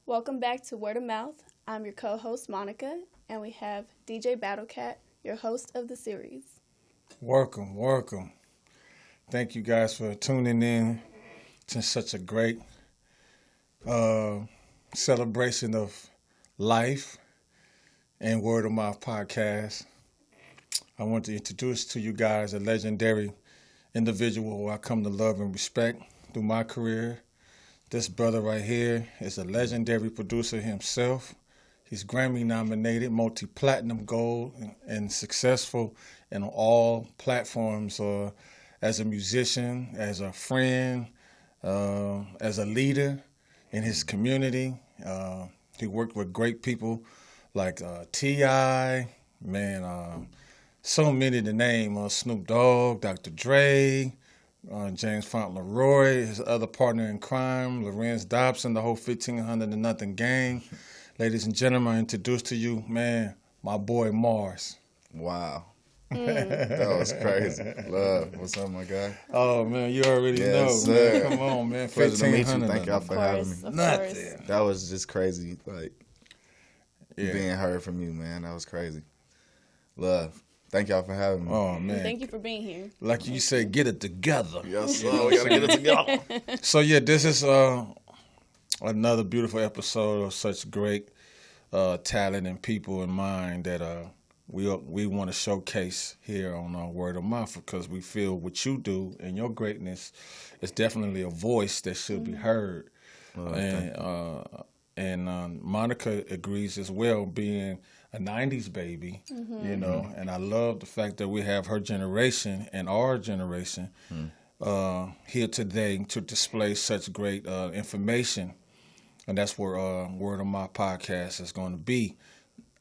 Welcome back to Word of Mouth. I'm your co host, Monica, and we have DJ BattleCat, your host of the series. Welcome, welcome. Thank you guys for tuning in to such a great uh, celebration of life and Word of Mouth podcast. I want to introduce to you guys a legendary individual who I come to love and respect through my career. This brother right here is a legendary producer himself. He's Grammy nominated, multi-platinum gold, and successful in all platforms as a musician, as a friend, as a leader in his community. He worked with great people like T.I., so many to name, Snoop Dogg, Dr. Dre, James Fauntleroy, his other partner in crime, Lorenz Dobson, the whole 1500 and nothing gang. Ladies and gentlemen, I introduce to you, my boy Mars. Wow. That was crazy. Love. What's up, my guy? Oh, man, you already know. Sir. Man. Come on, man. Pleasure to meet you. 1500. Thank y'all for having me. Nothing. That was just crazy, being heard from you, man. That was crazy. Love. Thank y'all for having me. Oh, man. Thank you for being here. Like you said, get it together. Yes, sir. We got to get it together. So, yeah, this is another beautiful episode of such great talent and people in mind that we want to showcase here on Word of Mouth, because we feel what you do and your greatness is definitely a voice that should be heard. And Monica agrees as well, being a 90s baby, and I love the fact that we have her generation and our generation here today to display such great information. And that's where Word of My podcast is going to be.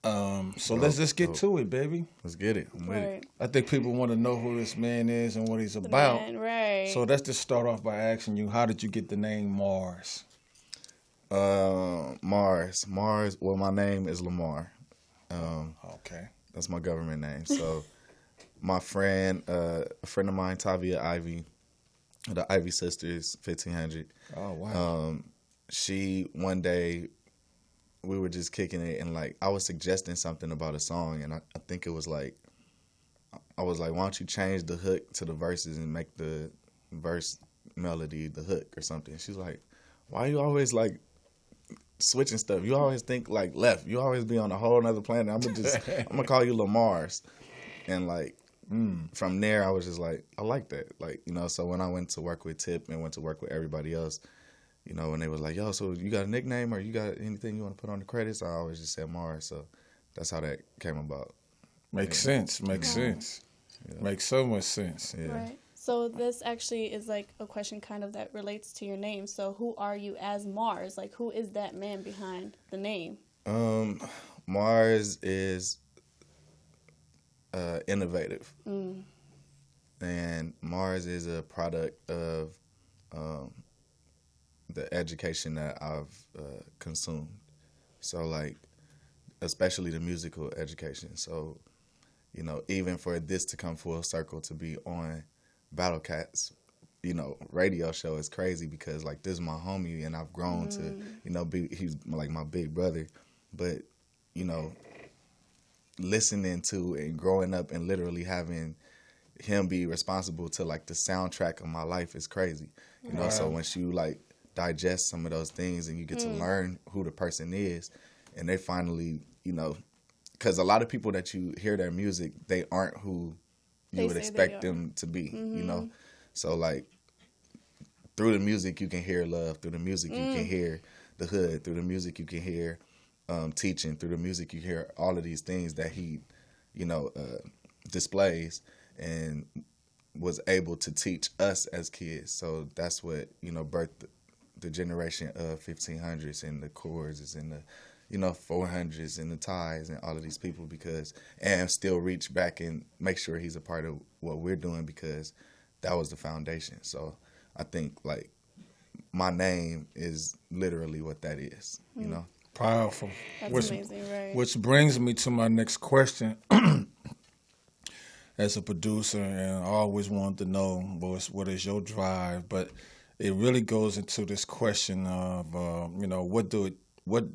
So let's just get to it, baby. Let's get it. I'm with it. I think people want to know who this man is and what he's about. Man, right. So let's just start off by asking you, how did you get the name Mars? Mars. Well, my name is Lamar. Okay. That's my government name. So my friend, a friend of mine, Tavia Ivy, the Ivy Sisters, 1500. Oh, wow. She, one day, we were just kicking it, and I was suggesting something about a song, and I think it was I was like, why don't you change the hook to the verses and make the verse melody the hook or something? She's like, why you always switching stuff? You always think left. You always be on a whole nother planet. I'm gonna call you Lamar's. And from there I was just like, I like that. So when I went to work with Tip and went to work with everybody else, when they was like, yo, so you got a nickname or you got anything you want to put on the credits? I always just said Mars. So that's how that came about. Makes sense. Yeah. Makes so much sense. Yeah. Right. So this actually is a question kind of that relates to your name. So who are you as Mars? Who is that man behind the name? Mars is innovative. And Mars is a product of the education that I've consumed. So especially the musical education. So, even for this to come full circle to be on BattleCat'S, radio show is crazy because this is my homie and I've grown to, he's my big brother. But, listening to and growing up and literally having him be responsible to the soundtrack of my life is crazy. Wow. So once you digest some of those things and you get to learn who the person is, and they finally, because a lot of people that you hear their music, they aren't who you would expect them to be, So through the music you can hear love, through the music you can hear the hood, through the music you can hear teaching, through the music you hear all of these things that he, displays and was able to teach us as kids. So that's what, birthed the generation of 1500s and the chords and the 400s and the ties and all of these people, and still reach back and make sure he's a part of what we're doing, because that was the foundation. So I think my name is literally what that is, Powerful. That's amazing, right? Which brings me to my next question. As a producer, and I always wanted to know what is your drive, but it really goes into this question of, what do what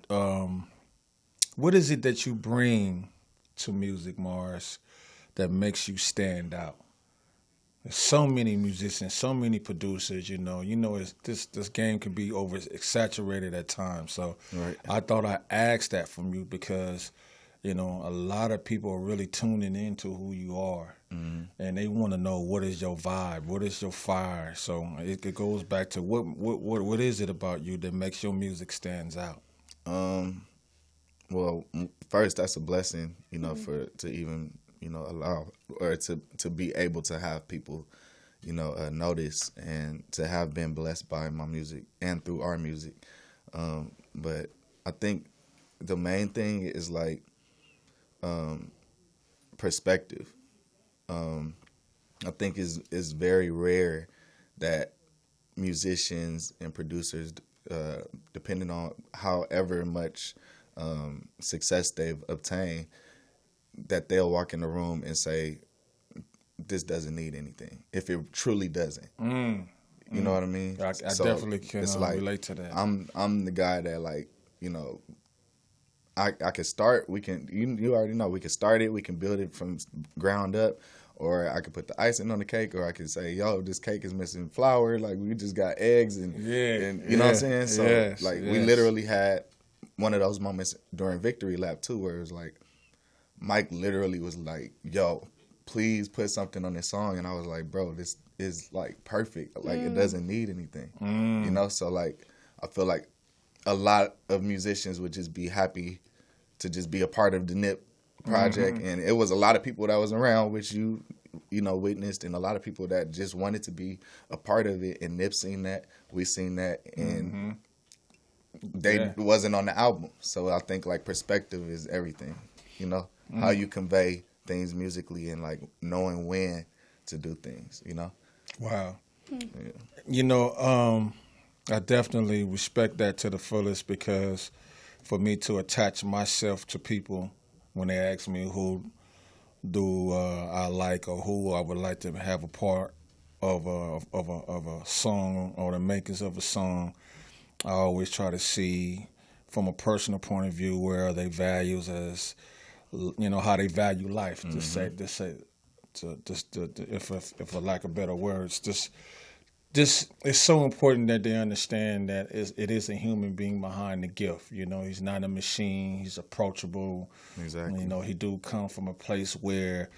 is it that you bring to Myguymars that makes you stand out? There's so many musicians, so many producers. This game can be over exaggerated at times. So Right. I thought I asked that from you because a lot of people are really tuning into who you are, and they want to know what is your vibe, what is your fire. So it goes back to what is it about you that makes your music stands out? Well, first, that's a blessing, to even, allow or to be able to have people, notice and to have been blessed by my music and through our music. But I think the main thing is like perspective. I think is very rare that musicians and producers, depending on however much success they've obtained, that they'll walk in the room and say, this doesn't need anything, if it truly doesn't. You know what I mean? I definitely can relate to that. I'm the guy that, like, I could start. We can, you already know, we can start it. We can build it from ground up, or I could put the icing on the cake, or I could say, yo, this cake is missing flour. Like, we just got eggs and you know what I'm saying? So we literally had one of those moments during Victory Lap too, where it was like, Mike literally was like, yo, please put something on this song. And I was like, bro, this is like perfect. Like, it doesn't need anything, So like, I feel like a lot of musicians would just be happy to just be a part of the NIP project. And it was a lot of people that was around, which you witnessed, and a lot of people that just wanted to be a part of it. And NIP seen that, we seen that, and they wasn't on the album. So I think like perspective is everything, how you convey things musically and like knowing when to do things, Wow. Yeah. I definitely respect that to the fullest, because for me to attach myself to people when they ask me who do I like or who I would like to have a part of a song or the makings of a song, I always try to see from a personal point of view where are their values, as how they value life. If for lack of better words, just it's so important that they understand that it is a human being behind the gift. He's not a machine. He's approachable. Exactly. He do come from a place where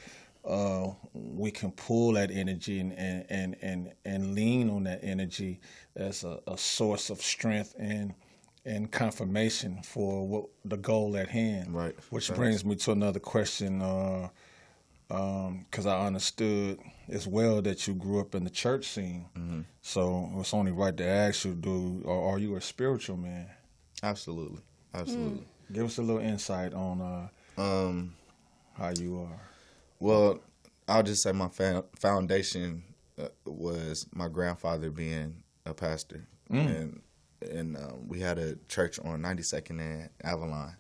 we can pull that energy and lean on that energy as a source of strength and confirmation for the goal at hand. Right. Which brings me to another question, because I understood as well that you grew up in the church scene. So it's only right to ask you, are you a spiritual man? Absolutely. Give us a little insight on how you are. Well, I'll just say my foundation was my grandfather being a pastor, and we had a church on 92nd and Avalon,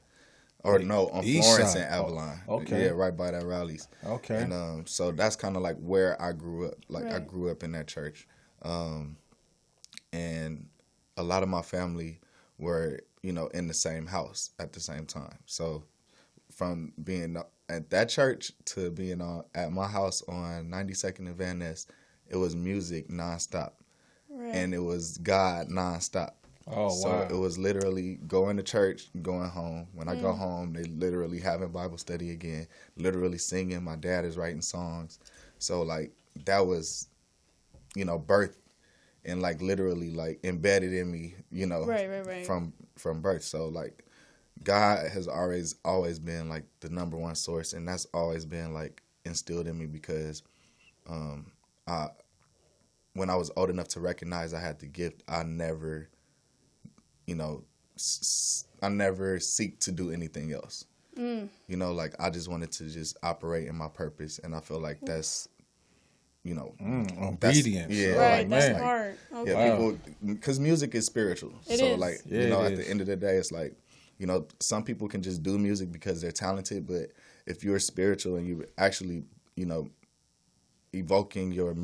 on Florence and Avalon. Okay, yeah, right by that Rallies. Okay, and so that's kind of like where I grew up. Like, I grew up in that church, and a lot of my family were in the same house at the same time. So from being at that church to being at my house on 92nd and Van Ness, it was music nonstop, and it was God nonstop. Oh, so wow. It was literally going to church, going home. When I go home, they literally having Bible study again, literally singing. My dad is writing songs. So like, that was, birth, and like literally like embedded in me, Right. from birth. So like, God has always been like the number one source, and that's always been like instilled in me, because when I was old enough to recognize I had the gift, I never seek to do anything else. Like, I just wanted to just operate in my purpose, and I feel like that's, obedience. That's smart. Okay. Yeah, people, because music is spiritual. It so is. like, at the end of the day, it's like, some people can just do music because they're talented, but if you're spiritual and you actually, evoking your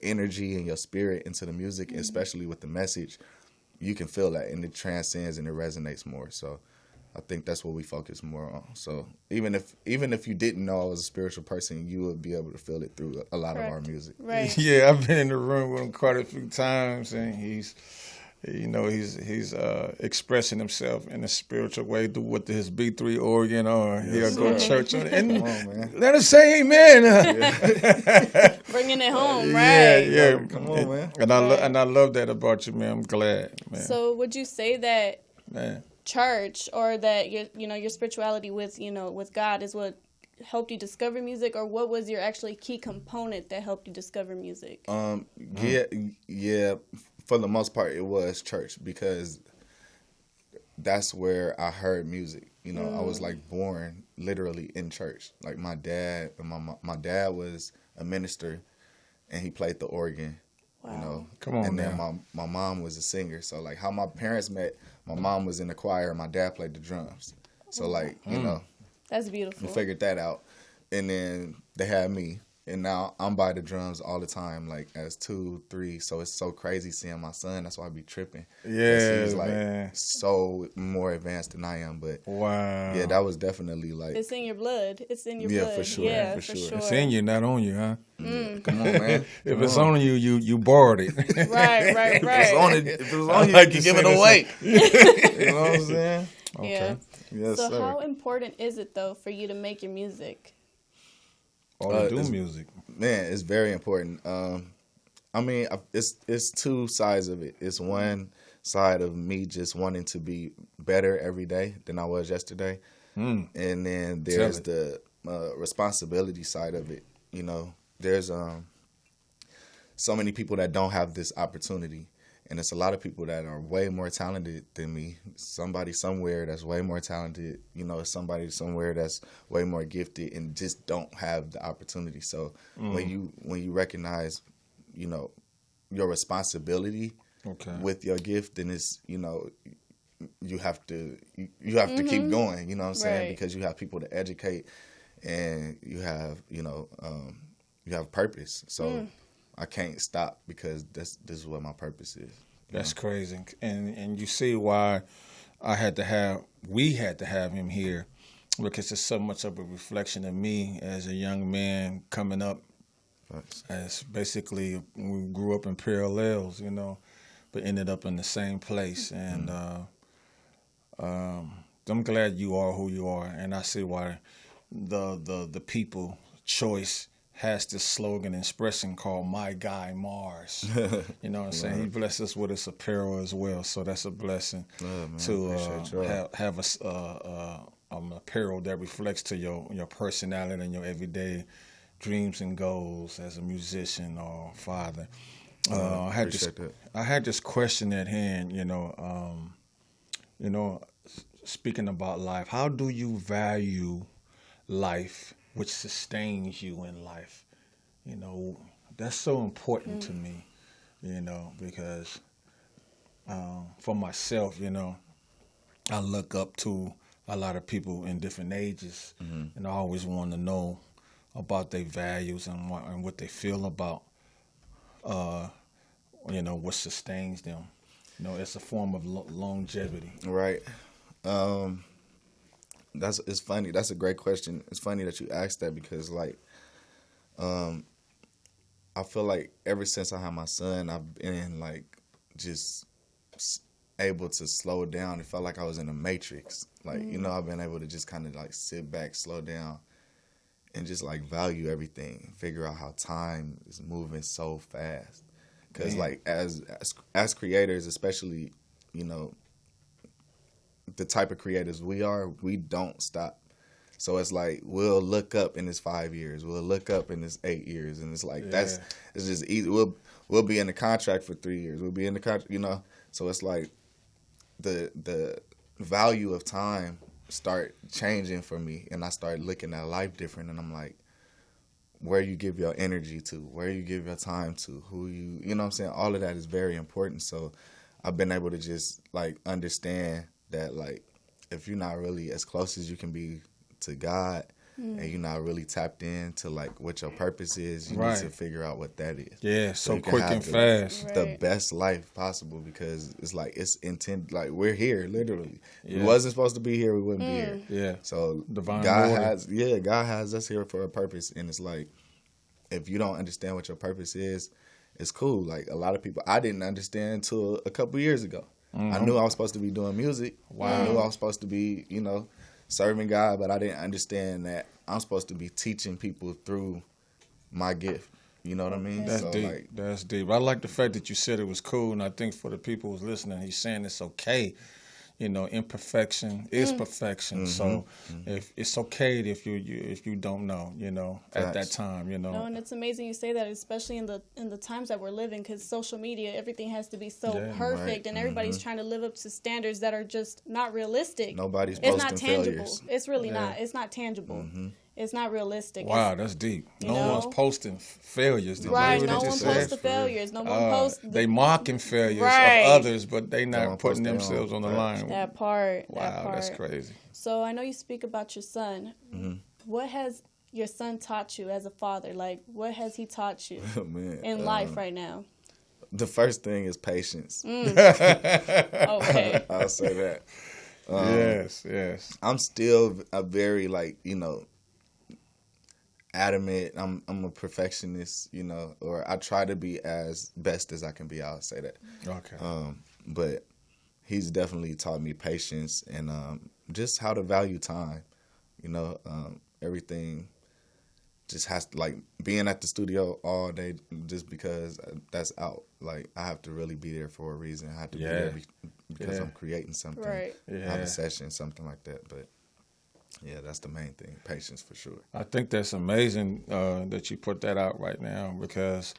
energy and your spirit into the music, especially with the message, you can feel that, and it transcends and it resonates more. So I think that's what we focus more on. So even if you didn't know I was a spiritual person, you would be able to feel it through a lot of our music. Right. Yeah, I've been in the room with him quite a few times, and he's expressing himself in a spiritual way with his B3 organ, or he'll go to church and Come on, man. let us say amen. Bringing it home, Yeah, right? yeah. Come on, man. And I love that about you, man. I'm glad, man. So would you say that Man. church, or that your spirituality with God is what helped you discover music, or what was your actually key component that helped you discover music? Yeah. For the most part, it was church, because that's where I heard music. You know, I was like born literally in church. Like my dad was a minister, and he played the organ. Wow. You know, Come on, and then man. my mom was a singer. So like how my parents met, my mom was in the choir, and my dad played the drums. So like you know, That's beautiful. we figured that out, and then they had me. And now I'm by the drums all the time, like as 2, 3. So it's so crazy seeing my son. That's why I be tripping. 'Cause Yeah, he's like man. so more advanced than I am. But Wow. yeah, that was definitely like, It's in your blood. It's in your Yeah, blood. for sure, Yeah, for for sure. sure. It's in you, not on you, huh? come on, man. If Come it's on. on you, you borrowed it. Right, right, If it's on right. it, if it was I on you, like you to can give say it this. away. You know what I'm saying? Okay. Yeah. Yes, So sir. how important is it though for you to make your music? Or to do it's- music. Man, it's very important. I mean, it's two sides of it. It's one side of me just wanting to be better every day than I was yesterday, and then there's the responsibility side of it. You know, there's so many people that don't have this opportunity, and it's a lot of people that are way more talented than me. Somebody somewhere that's way more talented, you know, somebody somewhere that's way more gifted and just don't have the opportunity. So when you recognize, you know, your responsibility with your gift, then it's, you know, you have to keep going, you know what I'm saying? Right. Because you have people to educate, and you have, you know, you have purpose. So I can't stop, because this is what my purpose is. That's crazy. And you see why we had to have him here, because it's so much of a reflection of me as a young man coming up. As basically, we grew up in parallels, you know, but ended up in the same place. And I'm glad you are who you are, and I see why the people choice has this slogan expression called Myguymars. You know what I'm saying? He blessed us with his apparel as well, so that's a blessing to have an apparel that reflects to your personality and your everyday dreams and goals as a musician or father. I had this question at hand. Speaking about life, how do you value life, which sustains you in life? You know, that's so important to me, you know, because for myself, you know, I look up to a lot of people in different ages, and I always want to know about their values and what they feel about, you know, what sustains them. You know, it's a form of longevity. Right. It's funny. That's a great question. It's funny that you asked that, because like, I feel like ever since I had my son, I've been like just able to slow down. It felt like I was in a matrix. Like, you know, I've been able to just kind of like sit back, slow down, and just like value everything. Figure out how time is moving so fast. Because like as creators, especially, you know, the type of creators we are, we don't stop. So it's like we'll look up and it's 5 years, we'll look up and it's 8 years, and it's like it's just easy. We'll be in the contract for 3 years. We'll be in the contract, you know. So it's like the value of time start changing for me, and I start looking at life different. And I'm like, where you give your energy to, where you give your time to, who you know what I'm saying? All of that is very important. So I've been able to just like understand that, like, if you're not really as close as you can be to God, and you're not really tapped into like what your purpose is, you Right. need to figure out what that is. Yeah, so you can quick have and the- fast. Right. The best life possible, because it's like it's intended. Like we're here, literally. If Yeah. we wasn't supposed to be here, we wouldn't be here. Yeah. So Divine God order. God has us here for a purpose, and it's like if you don't understand what your purpose is, it's cool. Like a lot of people, I didn't understand until a couple years ago. I knew I was supposed to be doing music. Wow. I knew I was supposed to be, serving God, but I didn't understand that I'm supposed to be teaching people through my gift. You know what I mean? That's So, deep. like, That's deep. I like the fact that you said it was cool, and I think for the people who's listening, he's saying it's okay. Imperfection is perfection. So if it's okay if you don't know, at that Facts. time, No, and it's amazing you say that, especially in the times that we're living, because social media, everything has to be so Yeah, perfect, right. and everybody's trying to live up to standards that are just not realistic. nobody's It's posting not tangible. failures. It's really not. It's not tangible. It's not realistic. Wow, that's deep. No know? one's posting failures. Did you Right, hear no what you one said? posts the failures. No one posts They mocking failures Right. of others, but they Don't not putting post their own. themselves on the line. that part. Wow, that part. that's crazy. So I know you speak about your son. What has your son taught you as a father? Like, what has he taught you Man, in life right now? the first thing is patience. Okay. I'll say that. Yes. I'm still a very adamant. I'm a perfectionist, or I try to be as best as I can be. I'll say that. Okay. But he's definitely taught me patience and just how to value time. Everything just has to, like, being at the studio all day just because that's out. Like, I have to really be there for a reason. I have to be there because I'm creating something. Right. Have a session, something like that. But yeah, that's the main thing. Patience for sure. I think that's amazing that you put that out right now, because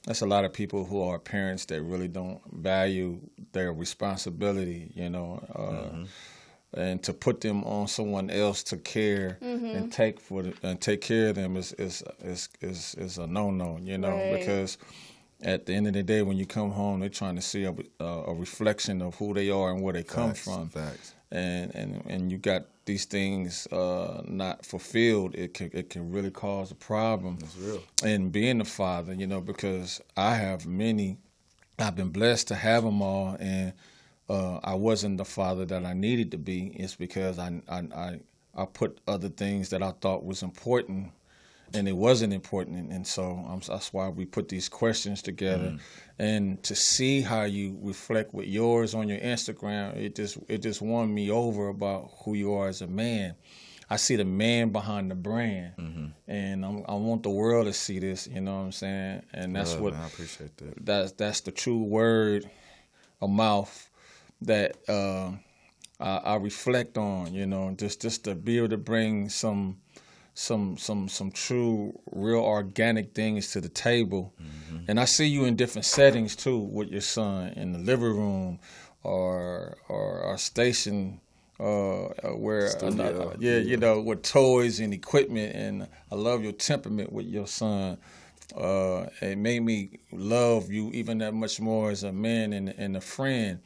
that's a lot of people who are parents that really don't value their responsibility, and to put them on someone else to care and take care of them is a no, Right. because at the end of the day, when you come home, they're trying to see a reflection of who they are and where they come from. Facts. And you got these things not fulfilled, it can really cause a problem. That's real. And being a father, because I've been blessed to have them all, and I wasn't the father that I needed to be. It's because I put other things that I thought was important, and it wasn't important, and so that's why we put these questions together, and to see how you reflect with yours on your Instagram, it just won me over about who you are as a man. I see the man behind the brand, and I want the world to see this. You know what I'm saying? And that's Love, what man, I appreciate that. that's the true word of mouth that I reflect on. Just to be able to bring some true, real organic things to the table. And I see you in different settings too, with your son in the living room or a station where Studio. with toys and equipment. And I love your temperament with your son. It made me love you even that much more as a man and a friend,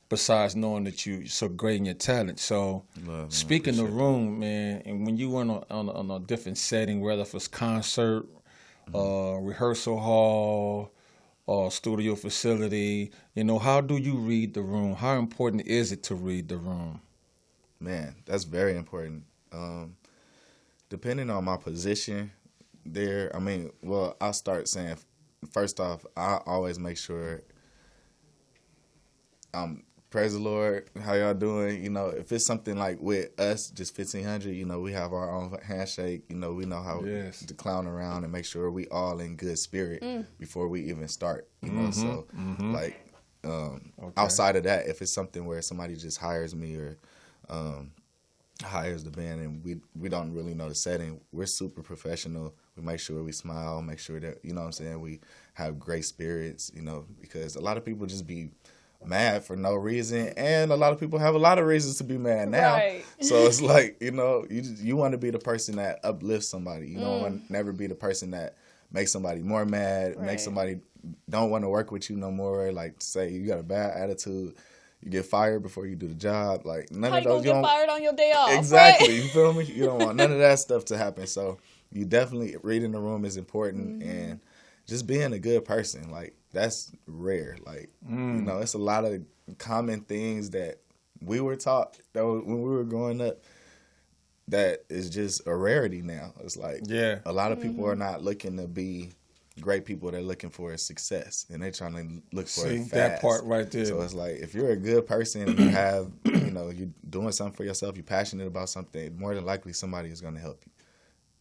besides knowing that you're so great in your talent. So, speaking the room, man, and when you went on a different setting, whether if it's concert, rehearsal hall, or studio facility, how do you read the room? How important is it to read the room? Man, that's very important. Depending on my position there, I'll start saying, first off, I always make sure, praise the Lord, how y'all doing? If it's something like with us, just 1,500, we have our own handshake. We know how to clown around and make sure we all in good spirit before we even start. So like outside of that, if it's something where somebody just hires me or hires the band and we don't really know the setting, we're super professional. We make sure we smile, make sure that, we have great spirits, because a lot of people just be mad for no reason, and a lot of people have a lot of reasons to be mad now. Right. So it's like, you want to be the person that uplifts somebody. You don't want to never be the person that makes somebody more mad, Right. makes somebody don't want to work with you no more, like say you got a bad attitude. You get fired before you do the job. Like none How of you those. gonna get fired on your day off? Exactly. Right? You feel me? You don't want none of that stuff to happen. So you definitely reading the room is important, and just being a good person. Like that's rare. Like you know, it's a lot of common things that we were taught that when we were growing up. That is just a rarity now. It's like a lot of people are not looking to be great people. They're looking for a success, and they're trying to look for it fast. That part right there. So it's like if you're a good person and you have, you know, you're doing something for yourself, you're passionate about something, more than likely somebody is going to help you.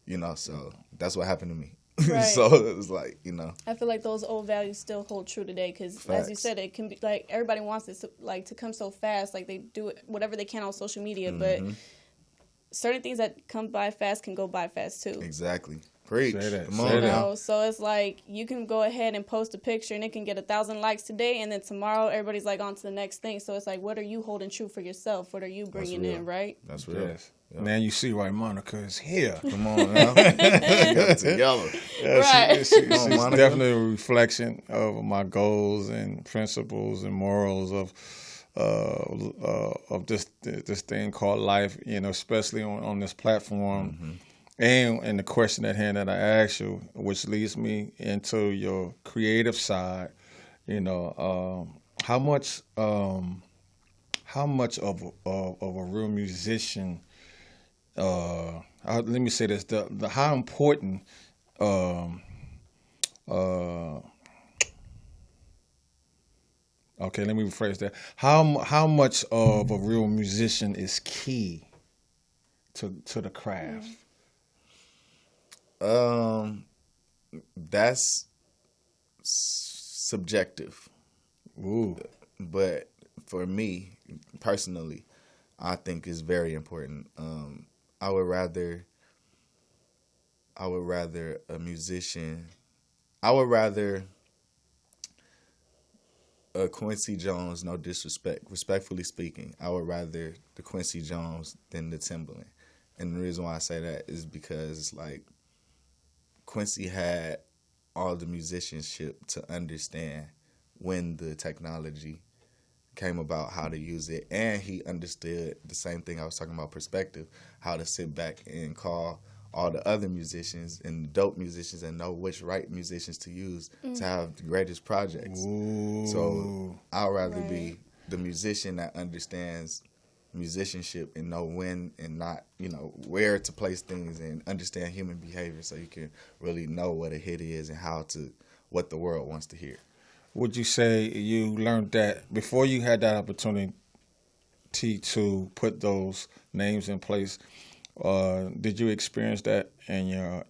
You know, so that's what happened to me. Right. So it was like, you know. I feel like those old values still hold true today because, as you said, it can be like everybody wants it to come so fast. Like they do it, whatever they can on social media, but certain things that come by fast can go by fast too. Exactly. Preach. Say that. Come on now. So it's like you can go ahead and post a picture and it can get 1,000 likes today, and then tomorrow everybody's like on to the next thing. So it's like, what are you holding true for yourself? What are you bringing in, right? That's real. Yes. Now you see why Monica is here. Come on now. Got it together. Yeah, Right. she's Monica. definitely a reflection of my goals and principles and morals of this thing called life, you know, especially on this platform. And the question at hand that I asked you, which leads me into your creative side, you know, how much of a real musician, let me say this, the how important okay, let me rephrase that. How much of a real musician is key to the craft? That's subjective. Ooh. But for me personally, I think it's very important. I would rather a musician. I would rather a Quincy Jones, no disrespect, respectfully speaking, I would rather the Quincy Jones than the Timbaland. And the reason why I say that is because, like, Quincy had all the musicianship to understand when the technology came about, how to use it, and he understood the same thing I was talking about, perspective, how to sit back and call all the other musicians and dope musicians and know which right musicians to use to have the greatest projects. Ooh. So I'd rather be the musician that understands musicianship and know when and not, you know, where to place things and understand human behavior so you can really know what a hit is and what the world wants to hear. Would you say you learned that before you had that opportunity to put those names in place? Did you experience that in your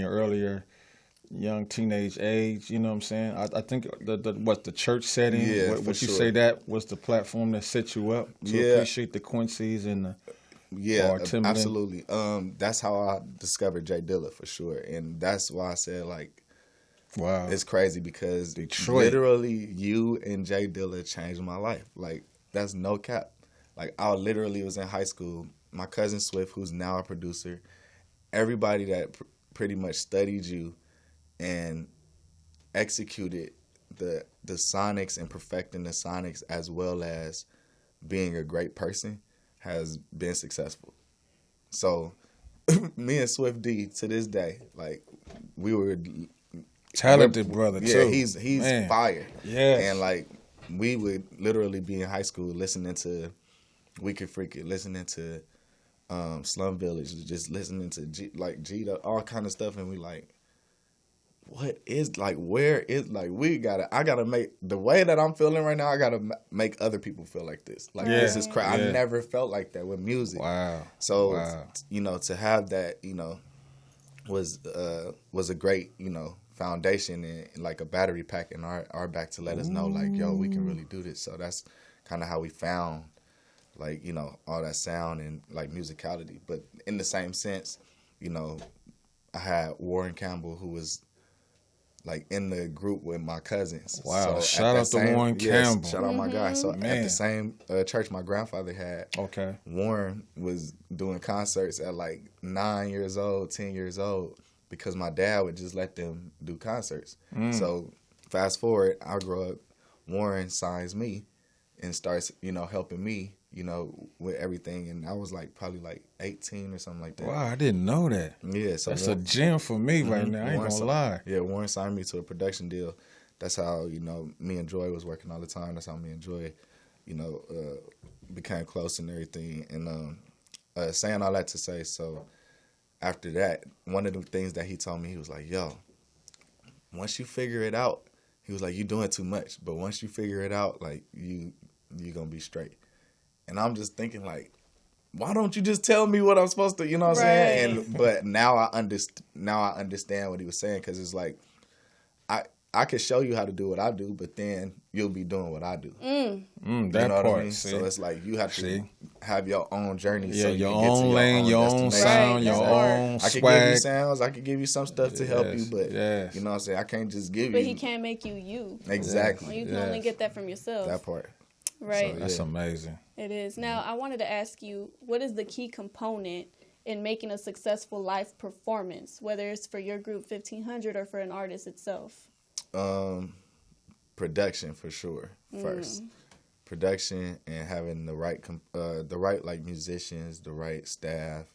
earlier young teenage age? You know what I'm saying? I think the church setting. Yeah, would you say that was the platform that set you up to appreciate the Quincy's and the Timbaland? Absolutely. That's how I discovered Jay Dilla for sure, and that's why I said, like, wow, it's crazy because Detroit. Literally you and Jay Dilla changed my life. Like, that's no cap. Like, I literally was in high school. My cousin Swift, who's now a producer, everybody that pretty much studied you and executed the sonics and perfecting the sonics as well as being a great person has been successful. So me and Swift D to this day, like, we were talented brother too. Yeah, he's fire. Yeah, and like we would literally be in high school listening to We Could Freak It, listening to Slum Village, just listening to G, all kind of stuff, and we like, what is, like, where is, like, I gotta make, the way that I'm feeling right now, I gotta make other people feel like this. Like, this is crazy. I never felt like that with music. Wow. So, you know, to have that, you know, was a great, you know, foundation and like a battery pack in our back to let us know, like, yo, we can really do this. So that's kind of how we found, like, you know, all that sound and like musicality. But in the same sense, you know, I had Warren Campbell, who was like in the group with my cousins. Wow. So shout out to Warren Campbell. Shout out my guy. So Man. at the same church my grandfather had, Warren was doing concerts at like 9 years old, 10 years old, because my dad would just let them do concerts. So fast forward, I grow up, Warren signs me, and starts, you know, helping me, you know, with everything. And I was like probably like 18 or something like that. Wow, I didn't know that. Yeah, so that's a gem for me right now. I ain't gonna lie. Yeah, Warren signed me to a production deal. That's how, you know, me and Joy was working all the time. That's how me and Joy, you know, became close and everything. And saying all that to say, so after that, one of the things that he told me, he was like, yo, once you figure it out, he was like, you doing too much. But once you figure it out, like, you going to be straight. And I'm just thinking, like, why don't you just tell me what I'm supposed to, you know what I'm saying? But now I understand what he was saying, because it's like, I can show you how to do what I do, but then you'll be doing what I do. That you know part. What I mean? See? So it's like you have to have your own journey. Yeah, so you your can get own to lane, your own sound, your own swag. I can give you sounds, I can give you some stuff to help you, but you know what I'm saying? I can't just give you. But he can't make you. Exactly. Well, you can only get that from yourself. That part. Right. So, that's amazing. It is. Now, I wanted to ask you, what is the key component in making a successful live performance, whether it's for your group 1500 or for an artist itself? Production for sure. First, production and having the right like musicians, the right staff,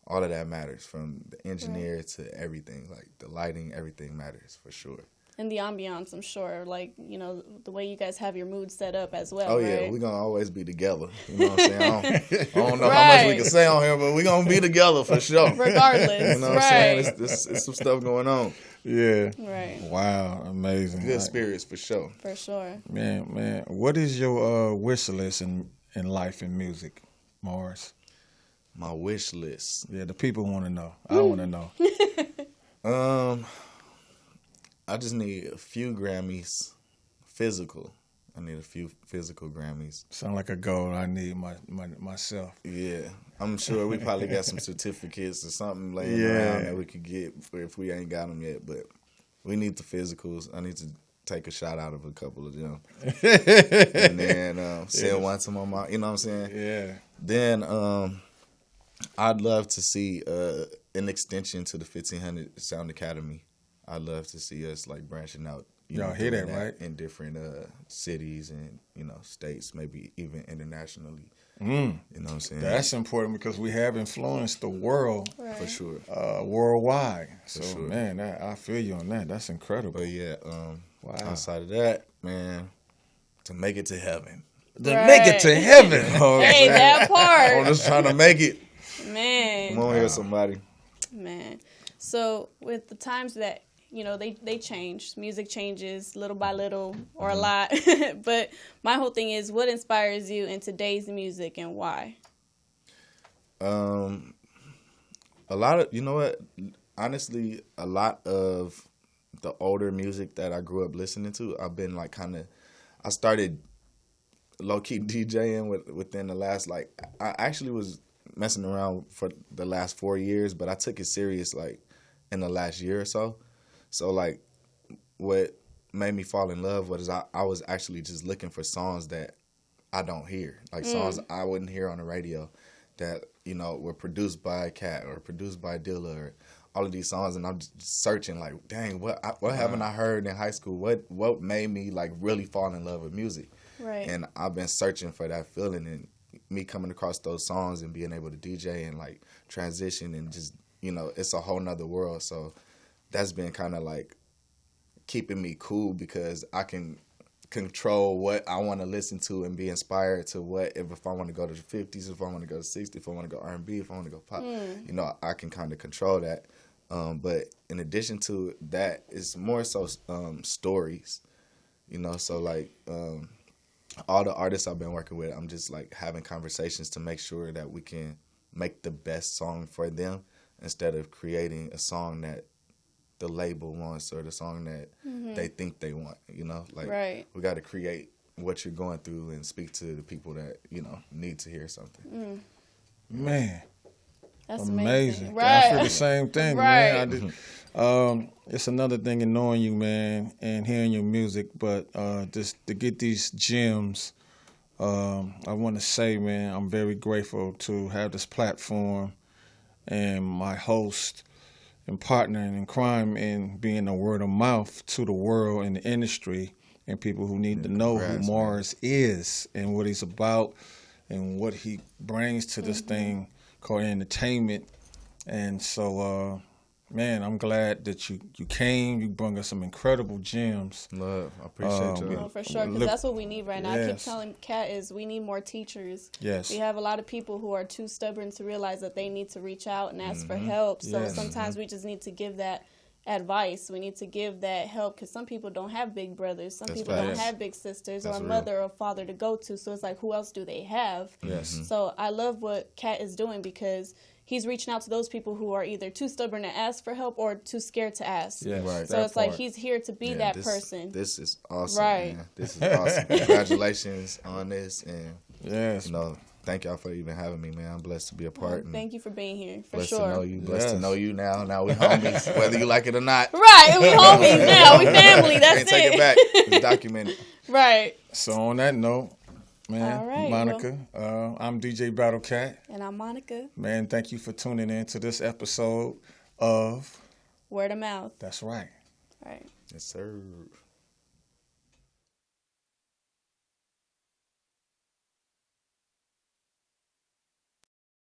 all of that matters, from the engineer to everything. Like the lighting, everything matters for sure. And the ambiance, I'm sure, like, you know, the way you guys have your mood set up as well. Oh right? Yeah, we're gonna always be together. You know what I'm saying? I don't know how much we can say on here, but we're gonna be together for sure. Regardless. You know what I'm saying? It's some stuff going on. Yeah. Right. Wow, amazing. Good spirits for sure. For sure. Man, what is your wish list in life and music, Mars? My wish list. Yeah, the people want to know. I want to know. I just need a few Grammys, physical. I need a few physical Grammys. Sound like a goal I need myself. Yeah, I'm sure we probably got some certificates or something laying around that we could get if we ain't got them yet. But we need the physicals. I need to take a shot out of a couple of them, and then send one to my mom. You know what I'm saying? Yeah. Then I'd love to see an extension to the 1500 Sound Academy. I'd love to see us like branching out. Y'all hear that, right? In different cities and, you know, states, maybe even internationally. You know what I'm saying? That's important because we have influenced the world. Right. For sure. Worldwide. So, sure. Man, I feel you on that. That's incredible. But yeah, wow. Outside of that, man, to make it to heaven. Make it to heaven. Hey, that part. I'm just trying to make it. Man. Come on here, somebody. Man. So with the times that, you know, they change. Music changes little by little or a lot. But my whole thing is, what inspires you in today's music and why? A lot of, you know what? Honestly, a lot of the older music that I grew up listening to, I've been like I started low-key DJing within the last, like, I actually was messing around for the last 4 years, but I took it serious like in the last year or so. So, like, what made me fall in love was I was actually just looking for songs that I don't hear. Like, songs I wouldn't hear on the radio that, you know, were produced by Cat or produced by Dilla or all of these songs. And I'm just searching, like, dang, what haven't I heard in high school? What made me, like, really fall in love with music? Right. And I've been searching for that feeling, and me coming across those songs and being able to DJ and, like, transition and just, you know, it's a whole nother world. So that's been kind of like keeping me cool because I can control what I want to listen to and be inspired to what, if I want to go to the 50s, if I want to go to 60s, if I want to go R&B, if I want to go pop, you know, I can kind of control that. But in addition to that, it's more so stories, you know, so like all the artists I've been working with, I'm just like having conversations to make sure that we can make the best song for them instead of creating a song that the label wants or the song that they think they want, you know? Like, we got to create what you're going through and speak to the people that, you know, need to hear something. Man. That's amazing. Right. I feel the same thing, man. It's another thing in knowing you, man, and hearing your music, but just to get these gems, I want to say, man, I'm very grateful to have this platform and my host and partner in crime in being a word of mouth to the world and the industry and people who need to know who Mars is and what he's about and what he brings to this thing called entertainment. And so, man, I'm glad that you came. You brought us some incredible gems. Love, I appreciate you. No, for sure, because that's what we need right now. Yes. I keep telling Kat is we need more teachers. Yes. We have a lot of people who are too stubborn to realize that they need to reach out and ask for help. So sometimes we just need to give that advice. We need to give that help because some people don't have big brothers. Some people don't have big sisters or a mother or father to go to. So it's like, who else do they have? Yes. So I love what Kat is doing because he's reaching out to those people who are either too stubborn to ask for help or too scared to ask. Yes, right. So it's like he's here to be that person. This is awesome, man. This is awesome. Congratulations on this. And, you know, thank y'all for even having me, man. I'm blessed to be a part. Thank you for being here, for blessed sure. To know you. Blessed to know you now. Now we homies, whether you like it or not. Right, we homies now. We family. That's it. Take it back. It's documented. Right. So on that note, man, all right, Monica, I'm DJ BattleCat. And I'm Monica. Man, thank you for tuning in to this episode of Word of Mouth. That's right. All right. Yes, sir.